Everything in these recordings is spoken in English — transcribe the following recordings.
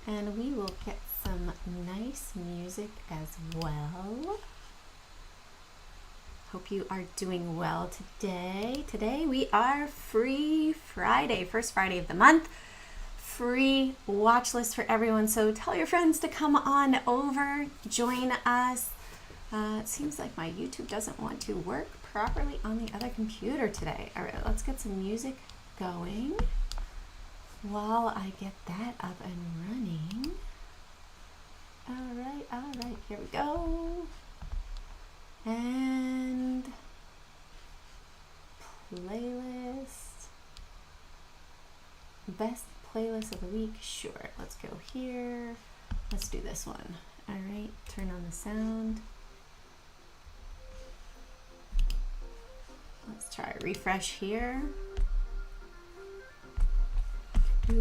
and we will get some nice music as well. Hope you are doing well today. Today we are Free Friday, first Friday of the month. Free watch list for everyone. So tell your friends to come on over, join us. It seems like my YouTube doesn't want to work properly on the other computer today. All right, let's get some music going while I get that up and running. All right, here we go. And playlist, best playlist of the week. Sure, let's go here. Let's do this one. All right, turn on the sound. Let's try refresh here. There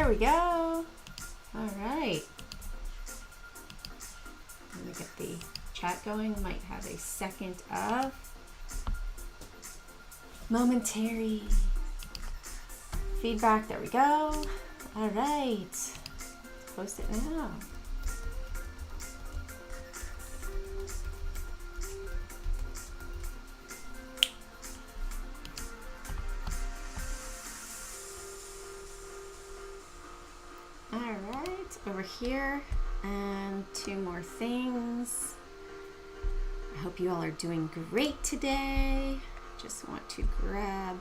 we go. All right. Let me get the chat going. Might have a second of momentary feedback. There we go. All right. Let's post it now. Over here, and two more things. I hope you all are doing great today. Just want to grab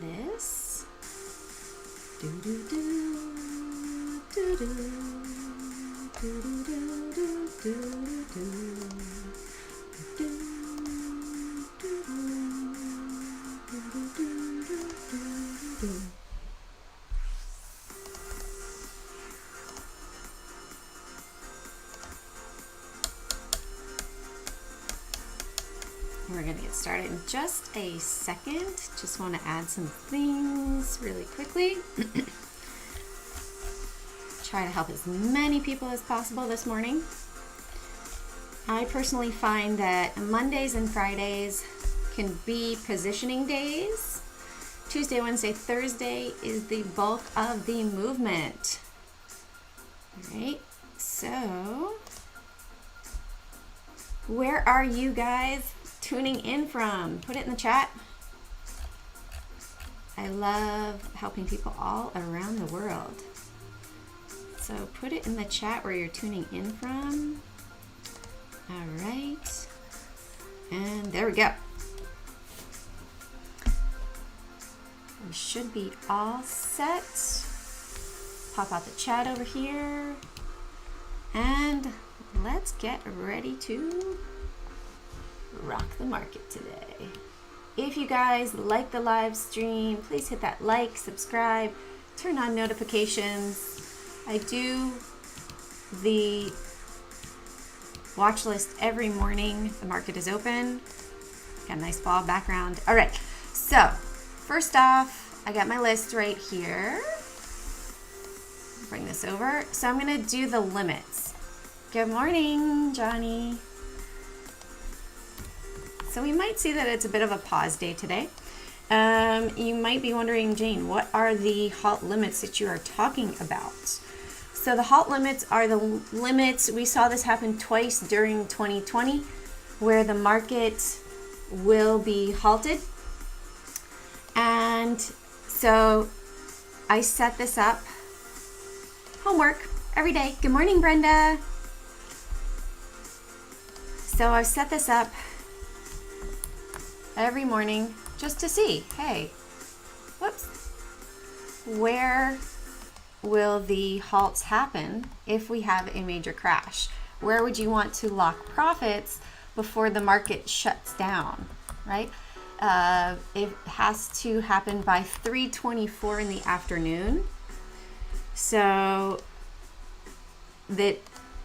this. We're going to get started in just a second. Just want to add some things really quickly. Try to help as many people as possible this morning. I personally find that Mondays and Fridays can be positioning days. Tuesday, Wednesday, Thursday is the bulk of the movement. All right, so where are you guys tuning in from? Put it in the chat. I love helping people all around the world. So put it in the chat where you're tuning in from. All right. And there we go. We should be all set. Pop out the chat over here. And let's get ready to rock the market today. If you guys like the live stream, please hit that like, subscribe, turn on notifications. I do the watch list every morning. The market is open. Got a nice fall background. All right, so first off, I got my list right here. Bring this over. So I'm gonna do the limits. Good morning, Johnny. So we might see that it's a bit of a pause day today. You might be wondering, Jane, what are the halt limits that you are talking about? So the halt limits are the limits. We saw this happen twice during 2020, where the market will be halted. And so I set this up. Homework every day. Good morning, Brenda. So I've set this up every morning just to see, hey, whoops, where will the halts happen if we have a major crash? Where would you want to lock profits before the market shuts down, right? It has to happen by 3:24 in the afternoon. So that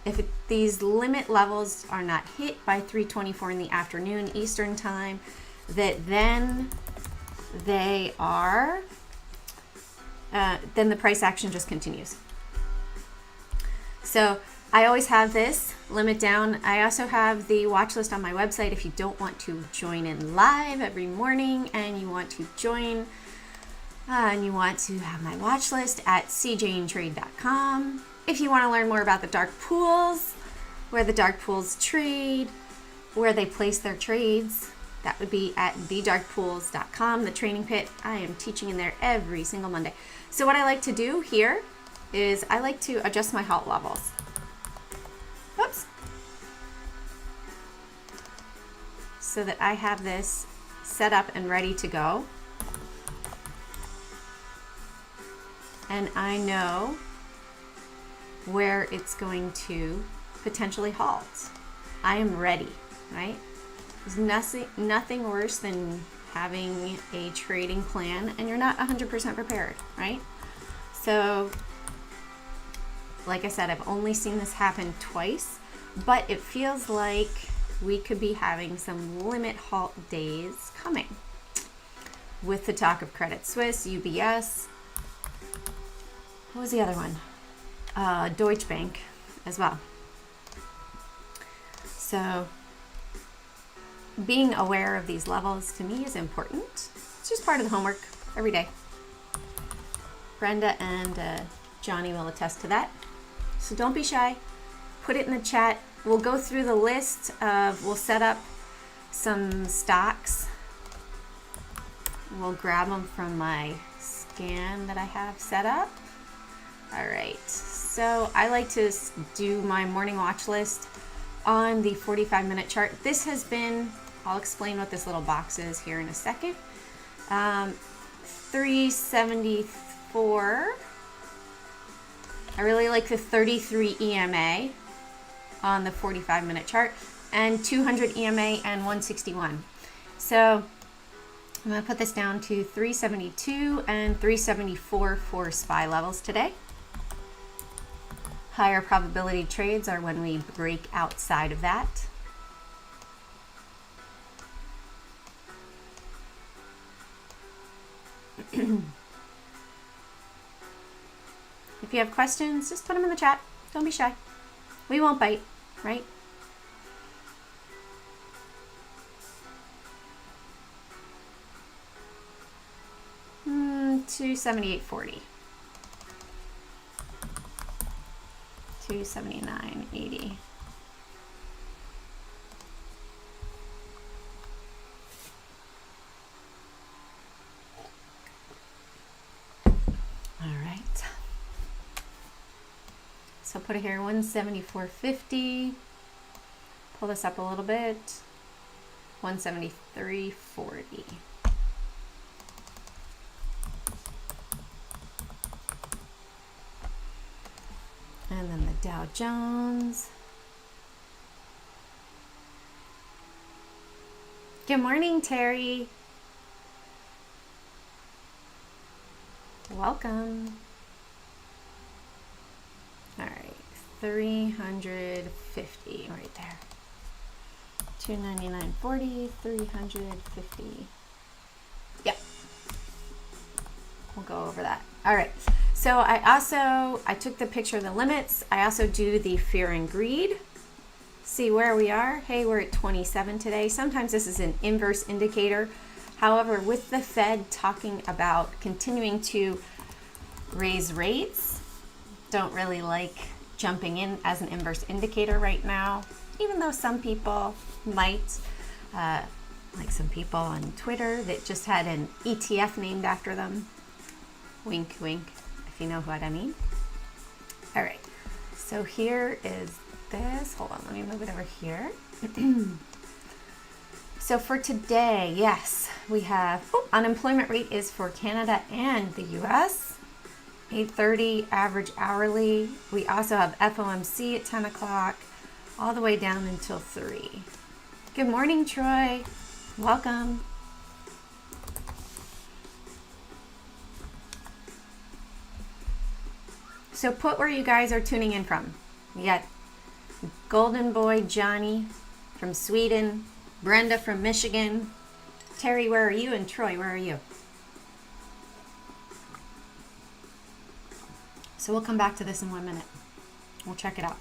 if these limit levels are not hit by 3:24 in the afternoon Eastern time, that then they are, then the price action just continues. So I always have this limit down. I also have the watch list on my website if you don't want to join in live every morning and you want to join and you want to have my watch list at cjntrade.com. If you want to learn more about the dark pools, where the dark pools trade, where they place their trades, that would be at thedarkpools.com, the training pit. I am teaching in there every single Monday. So what I like to do here is I like to adjust my halt levels. Oops. So that I have this set up and ready to go. And I know where it's going to potentially halt. I am ready, right? There's nothing worse than having a trading plan and you're not 100% prepared, right? So, like I said, I've only seen this happen twice, but it feels like we could be having some limit halt days coming. With the talk of Credit Suisse, UBS, what was the other one? Deutsche Bank as well. So being aware of these levels to me is important. It's just part of the homework every day. Brenda and Johnny will attest to that. So don't be shy. Put it in the chat. We'll go through the list we'll set up some stocks. We'll grab them from my scan that I have set up. All right, so I like to do my morning watch list on the 45-minute chart. This has been, I'll explain what this little box is here in a second. 374. I really like the 33 EMA on the 45-minute chart and 200 EMA and 161. So I'm going to put this down to 372 and 374 for SPY levels today. Higher probability trades are when we break outside of that. If you have questions, just put them in the chat. Don't be shy. We won't bite, right? $278.40. $279.80. All right. So put it here, 174.50. Pull this up a little bit. 173.40. And then the Dow Jones. Good morning, Terry. Welcome. All right, 350 right there. 299.40, 350. Yep. We'll go over that. All right. So I took the picture of the limits. I also do the fear and greed. See where we are. Hey, we're at 27 today. Sometimes this is an inverse indicator. However, with the Fed talking about continuing to raise rates, don't really like jumping in as an inverse indicator right now, even though some people might, like some people on Twitter that just had an ETF named after them. Wink, wink. If you know what I mean. All right, so here is this. Hold on, let me move it over here. So for today, yes, we have unemployment rate is for Canada and the US, 8:30 average hourly. We also have FOMC at 10 o'clock, all the way down until 3. Good morning, Troy. Welcome. So put where you guys are tuning in from. We got Golden Boy Johnny from Sweden, Brenda from Michigan, Terry, where are you? And Troy, where are you? So we'll come back to this in 1 minute. We'll check it out.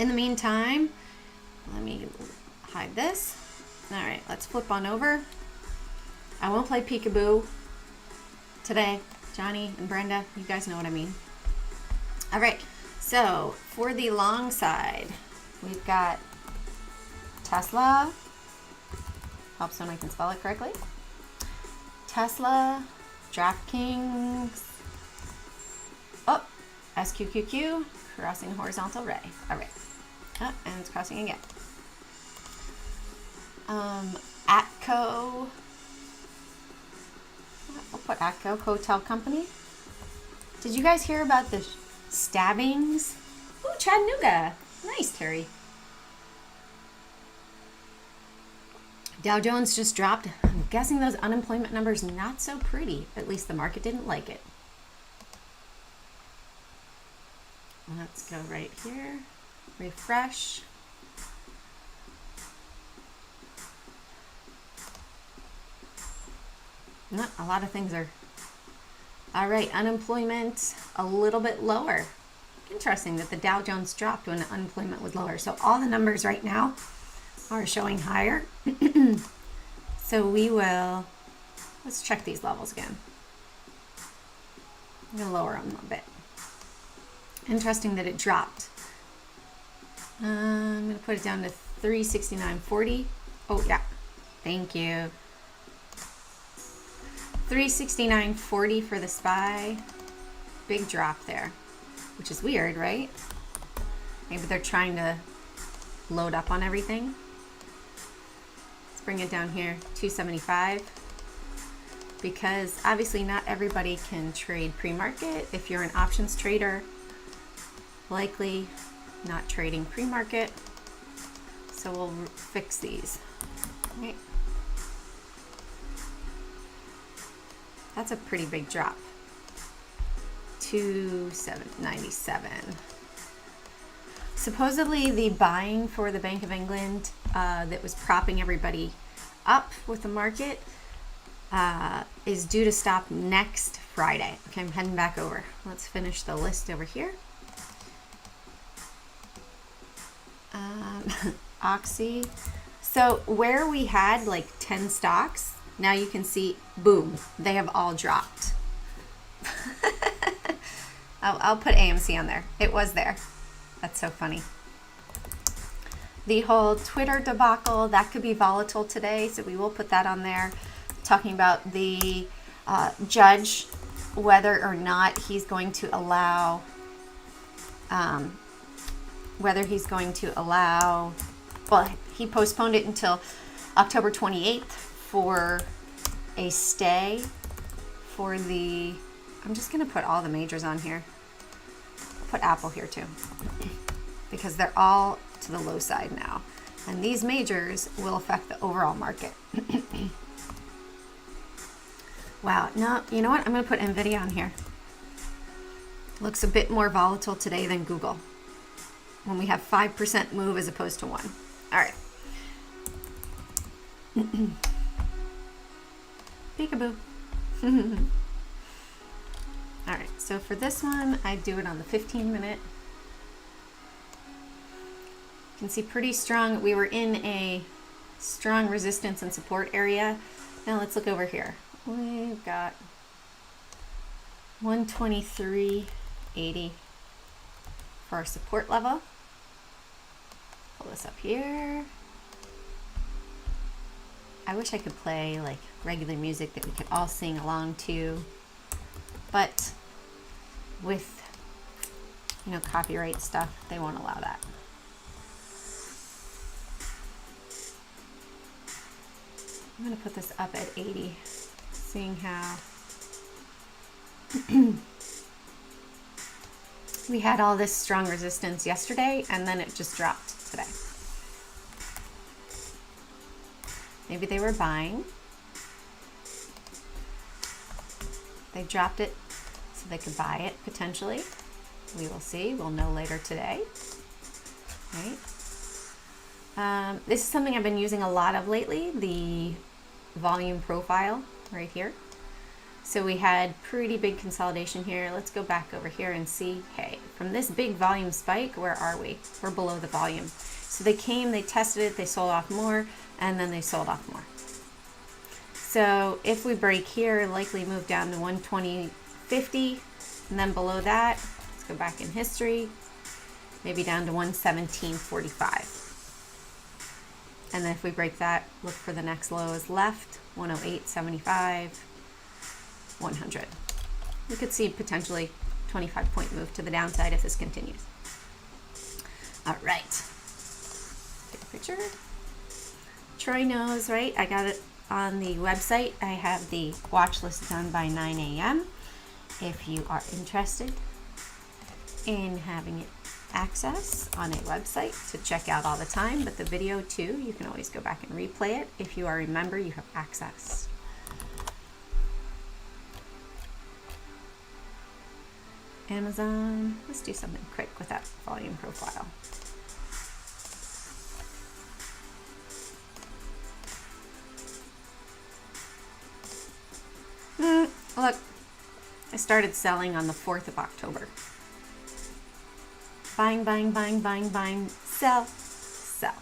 In the meantime, let me hide this. All right, let's flip on over. I won't play peekaboo today. Johnny and Brenda, you guys know what I mean. All right, so for the long side, we've got Tesla. Helps when I can spell it correctly. Tesla, DraftKings. Oh, SQQQ, crossing horizontal ray. All right. Oh, and it's crossing again. Atco. I'll put Atco, Hotel Company. Did you guys hear about the stabbings? Ooh, Chattanooga. Nice, Terry. Dow Jones just dropped. I'm guessing those unemployment numbers not so pretty. At least the market didn't like it. Let's go right here. Refresh. A lot of things are. All right, unemployment a little bit lower. Interesting that the Dow Jones dropped when unemployment was lower. So all the numbers right now are showing higher. So we will, let's check these levels again. I'm gonna lower them a bit. Interesting that it dropped. I'm gonna put it down to 369.40. Oh yeah, thank you. 369.40 for the SPY. Big drop there, which is weird, right? Maybe they're trying to load up on everything. Let's bring it down here, 275. Because obviously not everybody can trade pre-market. If you're an options trader, likely not trading pre-market. So we'll fix these. Okay. That's a pretty big drop. 297. Supposedly the buying for the Bank of England that was propping everybody up with the market is due to stop next Friday. Okay, I'm heading back over. Let's finish the list over here. Oxy. So where we had like 10 stocks, now you can see, boom, they have all dropped. I'll put AMC on there. It was there. That's so funny. The whole Twitter debacle, that could be volatile today, so we will put that on there. Talking about the judge, whether or not he's going to allow, well, he postponed it until October 28th for a stay for the, I'm just going to put all the majors on here. I'll put Apple here too, because they're all to the low side now. And these majors will affect the overall market. Wow, no, you know what? I'm going to put NVIDIA on here. Looks a bit more volatile today than Google, when we have 5% move as opposed to 1. All right. Peekaboo. All right, so for this one, I do it on the 15-minute. You can see pretty strong. We were in a strong resistance and support area. Now let's look over here. We've got 123.80 for our support level. Pull this up here. I wish I could play like regular music that we could all sing along to, but with, you know, copyright stuff, they won't allow that. I'm going to put this up at 80, seeing how we had all this strong resistance yesterday and then it just dropped today. Maybe they were buying. They dropped it so they could buy it potentially. We will see. We'll know later today. Right. This is something I've been using a lot of lately, the volume profile right here. So we had pretty big consolidation here. Let's go back over here and see, hey, from this big volume spike, where are we? We're below the volume. So they came, they tested it, they sold off more, and then they sold off more. So if we break here, likely move down to 120.50, and then below that, let's go back in history, maybe down to 117.45. And then if we break that, look for the next lows left, 108.75, 100. We could see potentially 25-point move to the downside if this continues. All right, take a picture. Troy knows, right? I got it on the website. I have the watch list done by 9 a.m. If you are interested in having it access on a website to check out all the time, but the video too, you can always go back and replay it. If you are a member, you have access. Amazon, let's do something quick with that volume profile. Look, I started selling on the 4th of October. Buying, buying, buying, buying, buying, sell, sell.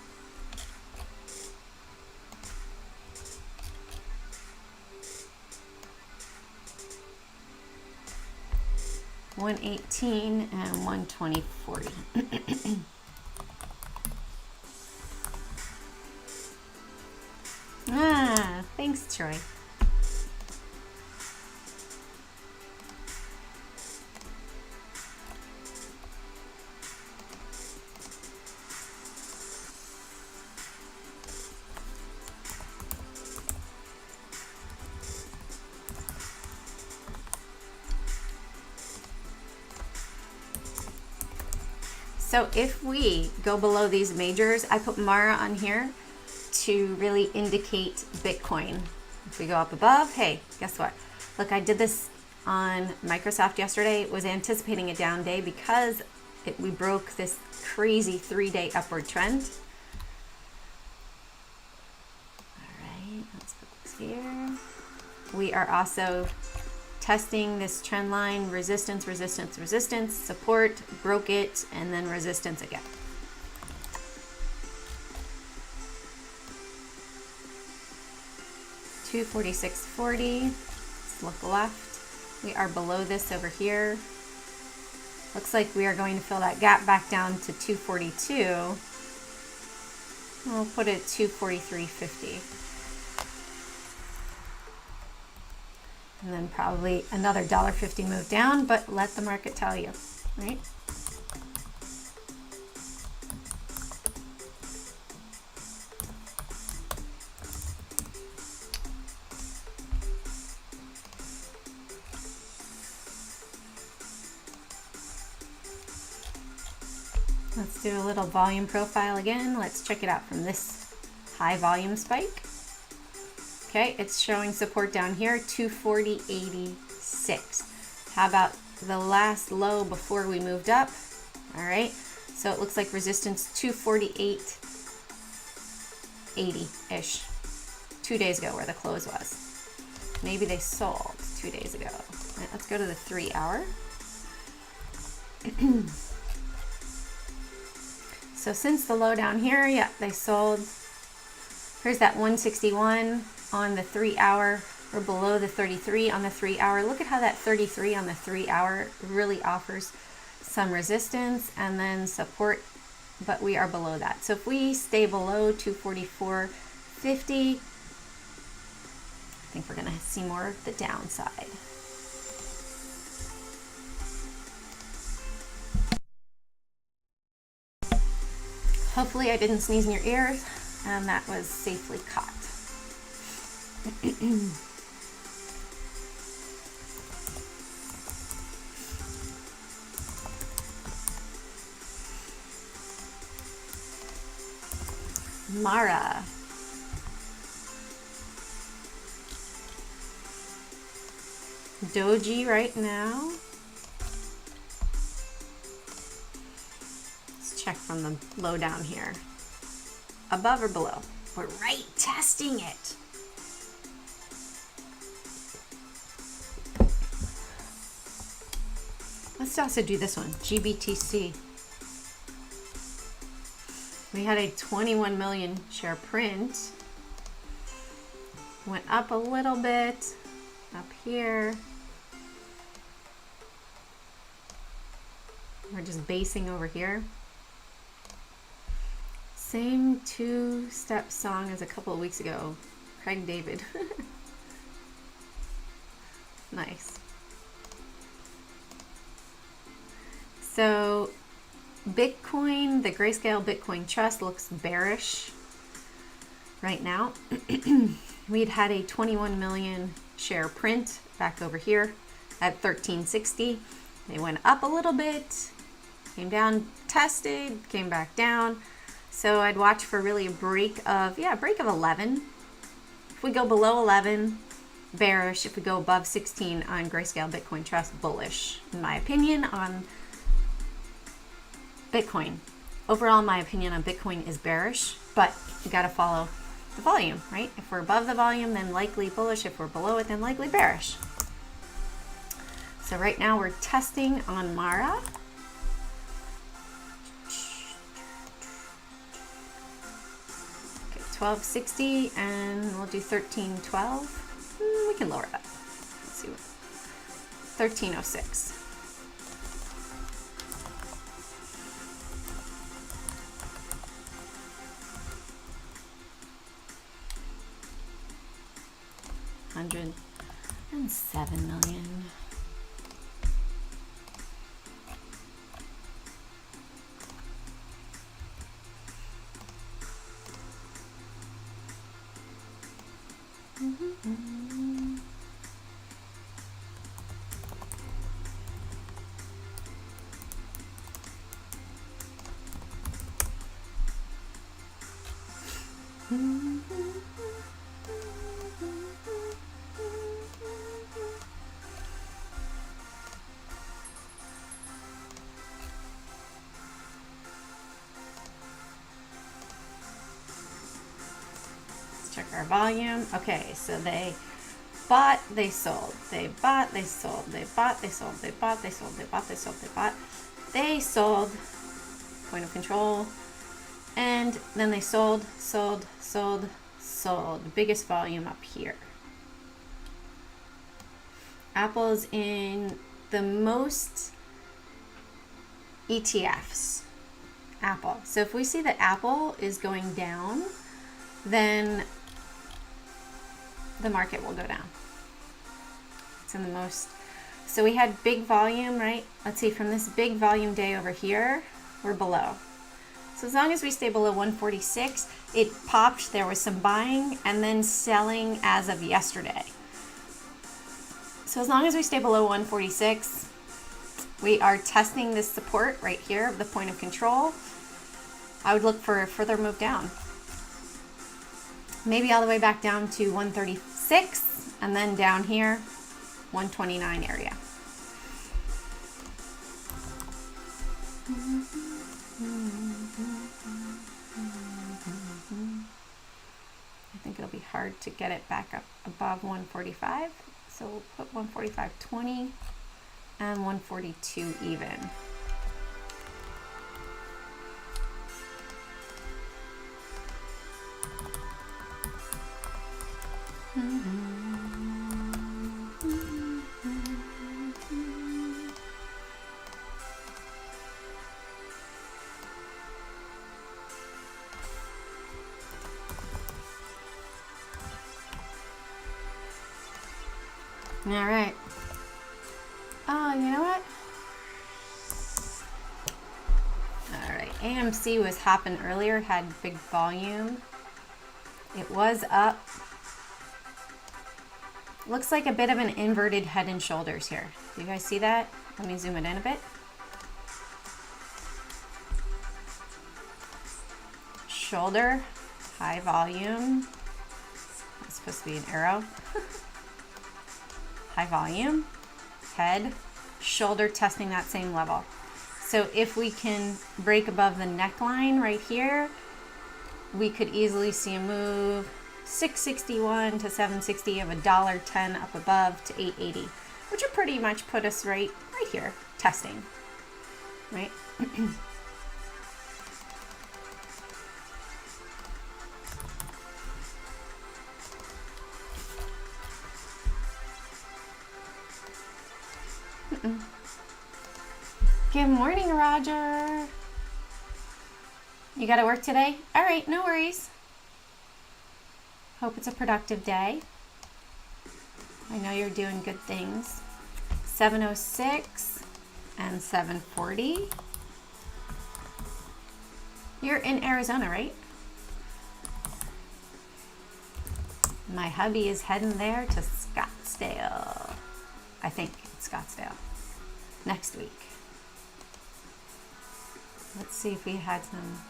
$118 and $120.40. Thanks, Troy. So if we go below these majors, I put Mara on here to really indicate Bitcoin. If we go up above, hey, guess what? Look, I did this on Microsoft yesterday. Was anticipating a down day because we broke this crazy 3-day upward trend. All right, let's put this here. We are also testing this trend line, resistance, resistance, resistance, support, broke it, and then resistance again. $246.40. Let's look left. We are below this over here. Looks like we are going to fill that gap back down to 242. We'll put it at 243.50. And then probably another $1.50 move down, but let the market tell you, right? Let's do a little volume profile again. Let's check it out from this high volume spike. Okay, it's showing support down here, 240.86. How about the last low before we moved up? All right, so it looks like resistance 248.80-ish. 2 days ago where the close was. Maybe they sold 2 days ago. All right, let's go to the 3 hour. So since the low down here, yeah, they sold. Here's that 161 on the 3 hour. We're below the 33 on the 3 hour. Look at how that 33 on the 3 hour really offers some resistance and then support, but we are below that. So if we stay below 244.50, I think we're gonna see more of the downside. Hopefully I didn't sneeze in your ears and that was safely caught. Mara. Doji right now. Let's check from the low down here. Above or below? We're right testing it. Let's also do this one, GBTC. We had a 21 million share print. Went up a little bit up here. We're just basing over here. Same two-step song as a couple of weeks ago. Craig David. Nice. So Bitcoin, the Grayscale Bitcoin Trust looks bearish right now. We'd had a 21 million share print back over here at 1360. They went up a little bit, came down, tested, came back down. So I'd watch for really a break of, break of 11. If we go below 11, bearish. If we go above 16 on Grayscale Bitcoin Trust, bullish, in my opinion, on Bitcoin. Overall, my opinion on Bitcoin is bearish, but you got to follow the volume, right? If we're above the volume, then likely bullish. If we're below it, then likely bearish. So right now we're testing on Mara. Okay, 1260, and we'll do 1312. We can lower that. Let's see what 1306. $107 million. Check our volume. Okay, so they bought, they sold, they bought, they sold, they bought, they sold, they bought, they sold, they bought, they sold, they bought, they sold, point of control, and then they sold, sold, sold, sold. Biggest volume up here. Apple's in the most ETFs. Apple. So if we see that Apple is going down, then the market will go down. It's in the most. So we had big volume, right? Let's see, from this big volume day over here, we're below. So as long as we stay below 146, it popped, there was some buying and then selling as of yesterday. So as long as we stay below 146, we are testing this support right here of the point of control. I would look for a further move down. Maybe all the way back down to 136 and then down here, 129 area. I think it'll be hard to get it back up above 145. So we'll put 145.20 and 142 even. All right. Oh, you know what? All right. AMC was hopping earlier, had big volume. It was up. Looks like a bit of an inverted head and shoulders here. Do you guys see that? Let me zoom it in a bit. Shoulder, high volume. That's supposed to be an arrow. High volume, head, shoulder testing that same level. So if we can break above the neckline right here, we could easily see a move 661 to 760 of $1.10 up above to 880, which would pretty much put us right here testing, right? Good morning, Roger. You got to work today? All right, no worries. Hope it's a productive day. I know you're doing good things. 7:06 and 7:40. You're in Arizona, right? My hubby is heading there to Scottsdale. I think it's Scottsdale next week. Let's see if we had some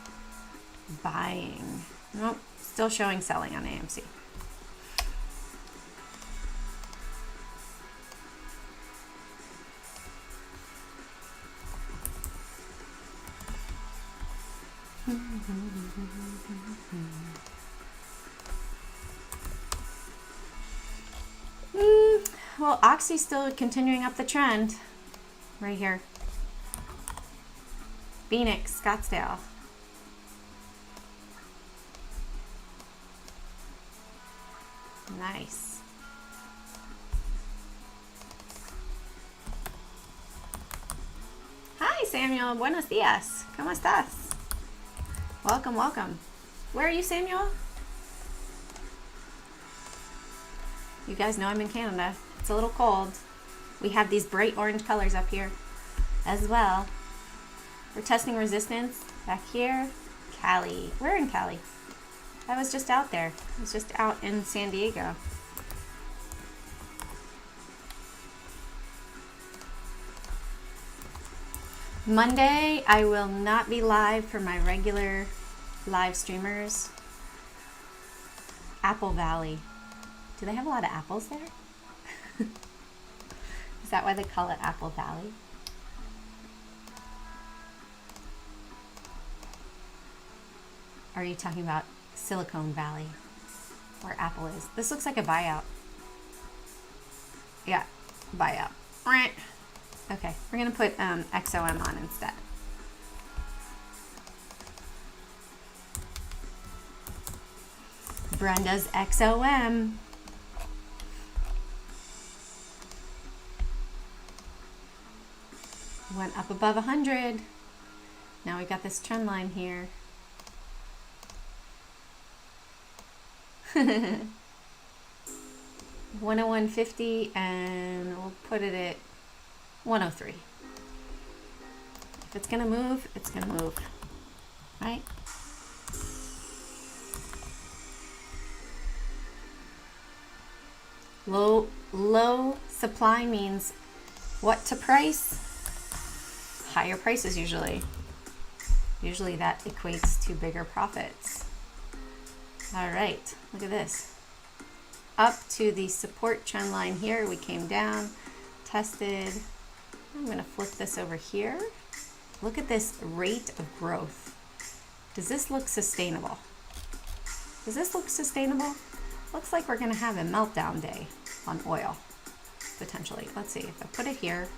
buying. Nope, still showing selling on AMC. Well, Oxy's still continuing up the trend right here. Phoenix, Scottsdale. Nice. Hi, Samuel. Buenos dias. ¿Cómo estás? Welcome, welcome. Where are you, Samuel? You guys know I'm in Canada. It's a little cold. We have these bright orange colors up here as well. We're testing resistance back here. Cali. We're in Cali. I was just out there. I was just out in San Diego. Monday, I will not be live for my regular live streamers. Apple Valley. Do they have a lot of apples there? Is that why they call it Apple Valley? Are you talking about Silicon Valley, where Apple is? This looks like a buyout. Yeah, buyout. Okay, we're gonna put XOM on instead. Brenda's XOM. Went up above 100. Now we got this trend line here. 101.50, and we'll put it at 103. If it's gonna move, it's gonna move, right? Low supply means what to price? Higher prices usually. Usually that equates to bigger profits. All right, look at this. Up to the support trend line here, we came down, tested. I'm gonna flip this over here. Look at this rate of growth. Does this look sustainable? Does this look sustainable? Looks like we're gonna have a meltdown day on oil, potentially. Let's see, if I put it here,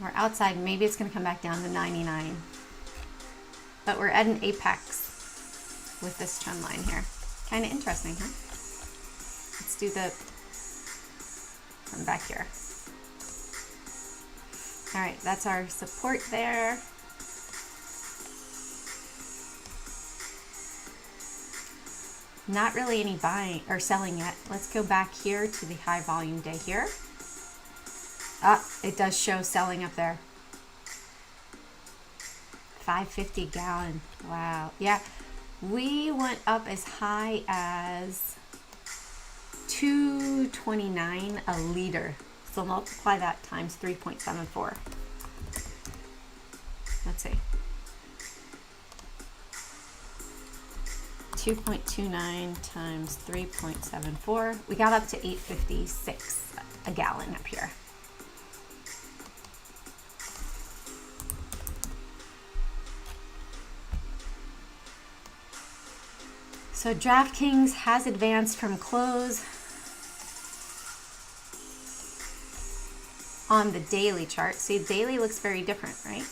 we're outside, maybe it's gonna come back down to 99. But we're at an apex with this trend line here. Kind of interesting, huh? Let's do the from back here. All right, that's our support there. Not really any buying or selling yet. Let's go back here to the high volume day here. Ah, it does show selling up there. 550 gallon. Wow. Yeah, we went up as high as 229 a liter. So multiply that times 3.74. Let's see. 2.29 times 3.74. We got up to 856 a gallon up here. So DraftKings has advanced from close on the daily chart. See, daily looks very different, right?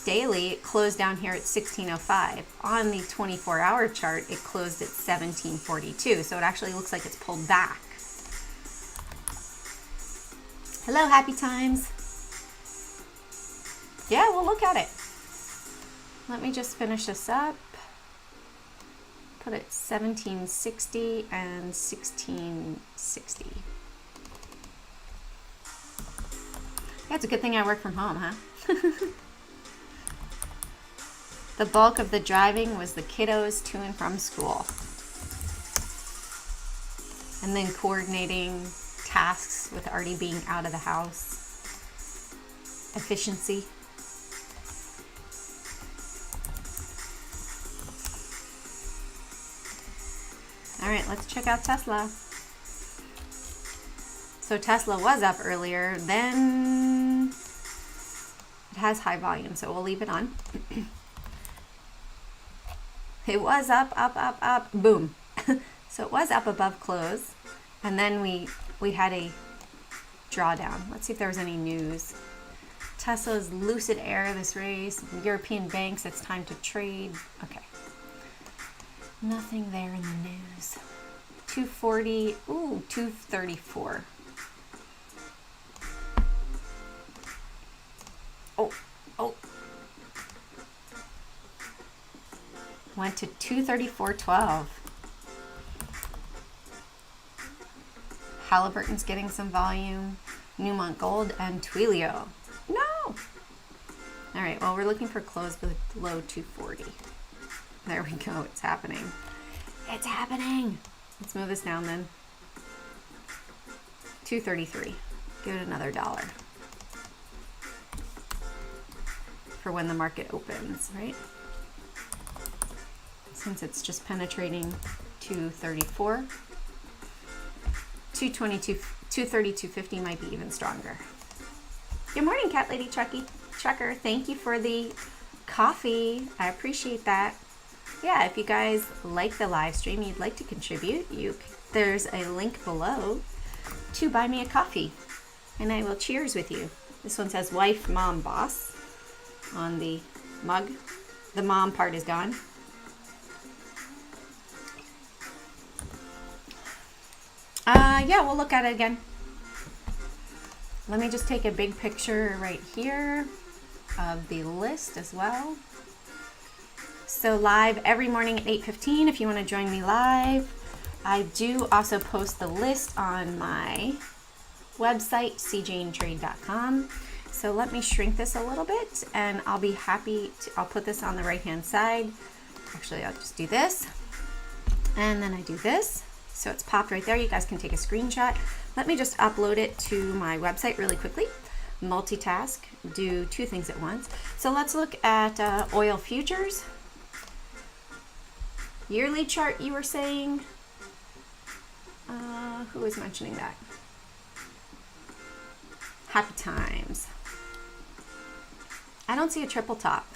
Daily, it closed down here at 1605. On the 24-hour chart, it closed at 1742. So it actually looks like it's pulled back. Hello, happy times. Yeah, we'll look at it. Let me just finish this up. Put it 1760 and 1660. Yeah, it's a good thing I work from home, huh? The bulk of the driving was the kiddos to and from school. And then coordinating tasks with Artie being out of the house. Efficiency. All right, let's check out Tesla. So Tesla was up earlier, then it has high volume, so we'll leave it on. It was up, boom. So it was up above close, and then we had a drawdown. Let's see if there was any news. Tesla's lucid air this race. European banks, it's time to trade. Okay. Nothing there in the news. 240, ooh, 234. Oh. Went to 234.12. Halliburton's getting some volume. Newmont Gold and Twilio. No! All right, well, we're looking for close below 240. There we go, it's happening. It's happening! Let's move this down then. 233. Give it another $1. For when the market opens, right? Since it's just penetrating 234. 222, 230, 250 might be even stronger. Good morning, Cat Lady Trucker. Thank you for the coffee. I appreciate that. Yeah, if you guys like the live stream, you'd like to contribute, there's a link below to buy me a coffee, and I will cheers with you. This one says wife, mom, boss on the mug. The mom part is gone. Yeah, we'll look at it again. Let me just take a big picture right here of the list as well. So live every morning at 8:15 if you want to join me live. I do also post the list on my website, cjanetrade.com. So let me shrink this a little bit, and I'll be happy to, I'll put this on the right hand side. Actually, I'll just do this, and then I do this. So it's popped right there. You guys can take a screenshot. Let me just upload it to my website really quickly. Multitask, do two things at once. So let's look at oil futures. Yearly chart, you were saying. Who was mentioning that? Happy times. I don't see a triple top.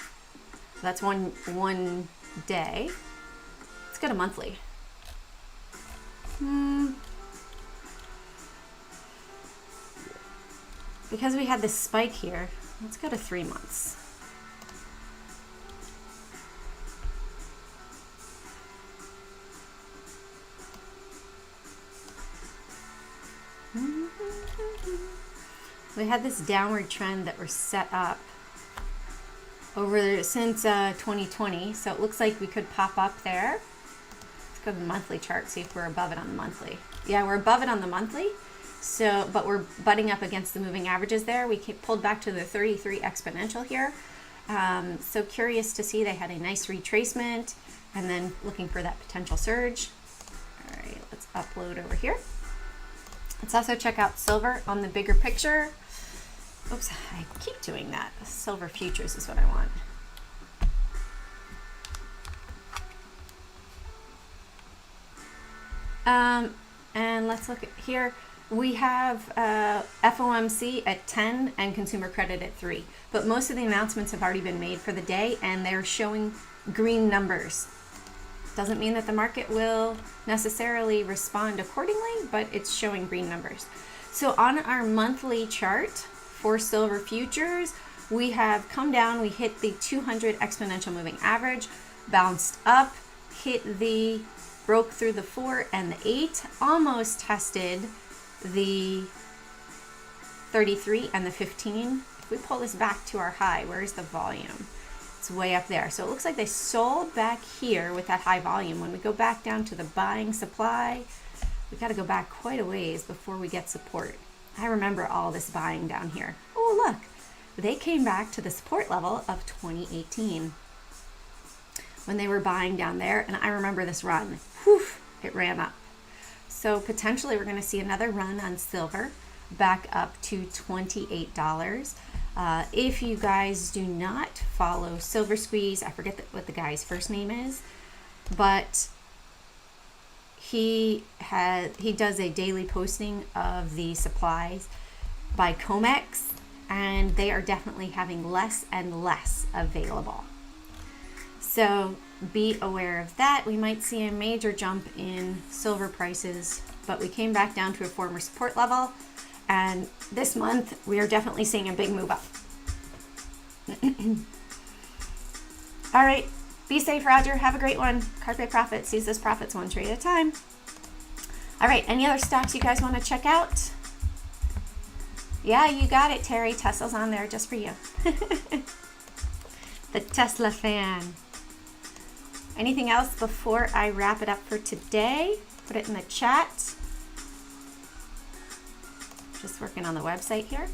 That's one day. Let's go to monthly. Because we had this spike here, let's go to 3 months. We had this downward trend that we're set up over since 2020, so it looks like we could pop up there. Let's go to the monthly chart, see if we're above it on the monthly. Yeah, we're above it on the monthly. So, but we're butting up against the moving averages there. We pulled back to the 33 exponential here. So curious to see, they had a nice retracement and then looking for that potential surge. All right, let's upload over here. Let's also check out silver on the bigger picture. Oops, I keep doing that. Silver futures is what I want. And let's look at here. We have FOMC at 10 and consumer credit at 3. But most of the announcements have already been made for the day, and they're showing green numbers. Doesn't mean that the market will necessarily respond accordingly, but it's showing green numbers. So on our monthly chart for silver futures, we have come down, we hit the 200 exponential moving average, bounced up, broke through the 4 and the 8, almost tested the 33 and the 15. If we pull this back to our high, where's the volume? It's way up there. So it looks like they sold back here with that high volume. When we go back down to the buying supply, we got to go back quite a ways before we get support. I remember all this buying down here. Oh, look, they came back to the support level of 2018 when they were buying down there. And I remember this run. Whew, it ran up. So potentially we're going to see another run on silver back up to $28. If you guys do not follow Silver Squeeze, I forget what the guy's first name is, but he does a daily posting of the supplies by COMEX, and they are definitely having less and less available. So be aware of that. We might see a major jump in silver prices, but we came back down to a former support level, and this month we are definitely seeing a big move up. All right, be safe, Roger. Have a great one. Carpe Profit sees those profits one trade at a time. All right, any other stocks you guys want to check out? Yeah, you got it, Terry. Tesla's on there just for you. The Tesla fan. Anything else before I wrap it up for today? Put it in the chat. Just working on the website here.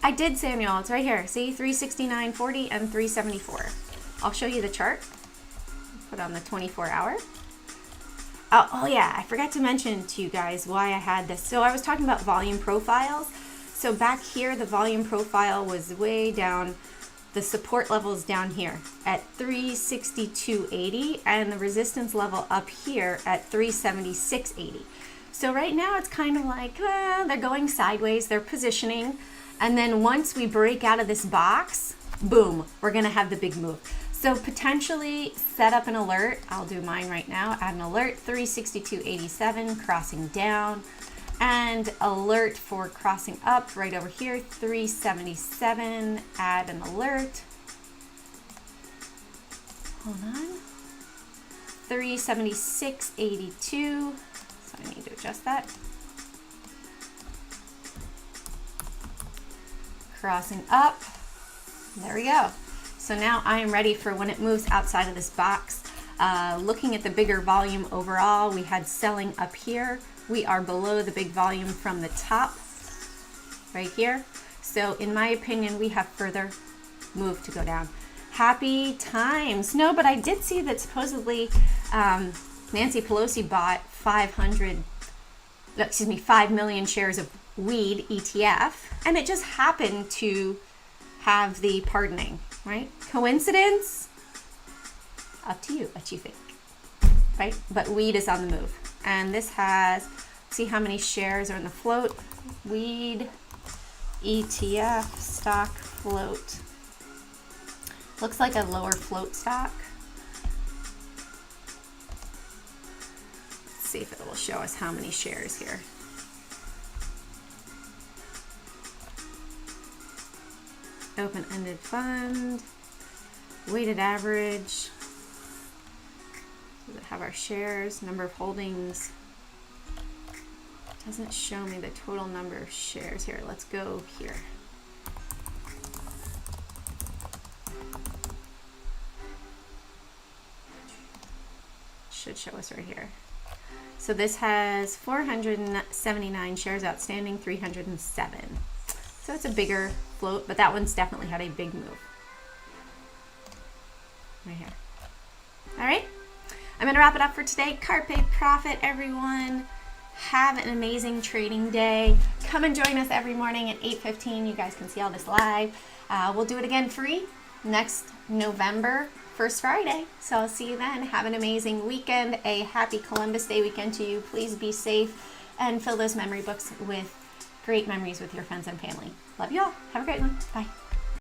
I did, Samuel. It's right here. See, 369.40 and 374. I'll show you the chart. Put on the 24-hour. Oh yeah, I forgot to mention to you guys why I had this. So I was talking about volume profiles. So back here, the volume profile was way down. The support level is down here at 362.80 and the resistance level up here at 376.80. So right now it's kind of like, they're going sideways, they're positioning. And then once we break out of this box, boom, we're gonna have the big move. So potentially set up an alert. I'll do mine right now. Add an alert, 362.87, crossing down. And alert for crossing up right over here, 377. Add an alert. Hold on. 376.82. So I need to adjust that. Crossing up. There we go. So now I am ready for when it moves outside of this box. Looking at the bigger volume overall, we had selling up here. We are below the big volume from the top right here. So in my opinion, we have further move to go down. Happy times. No, but I did see that supposedly Nancy Pelosi bought 5 million shares of weed ETF, and it just happened to have the pardoning, right? Coincidence? Up to you, what you think, right? But weed is on the move. And this has, see how many shares are in the float. Weed ETF stock float. Looks like a lower float stock. Let's see if it will show us how many shares here. Open-ended fund, weighted average. Does it have our shares, number of holdings? Doesn't show me the total number of shares here. Let's go here. Should show us right here. So this has 479 shares outstanding, 307. So it's a bigger float, but that one's definitely had a big move. Right here. All right. I'm going to wrap it up for today. Carpe Profit, everyone. Have an amazing trading day. Come and join us every morning at 8:15. You guys can see all this live. We'll do it again free next November, first Friday. So I'll see you then. Have an amazing weekend. A happy Columbus Day weekend to you. Please be safe and fill those memory books with great memories with your friends and family. Love you all. Have a great one. Bye.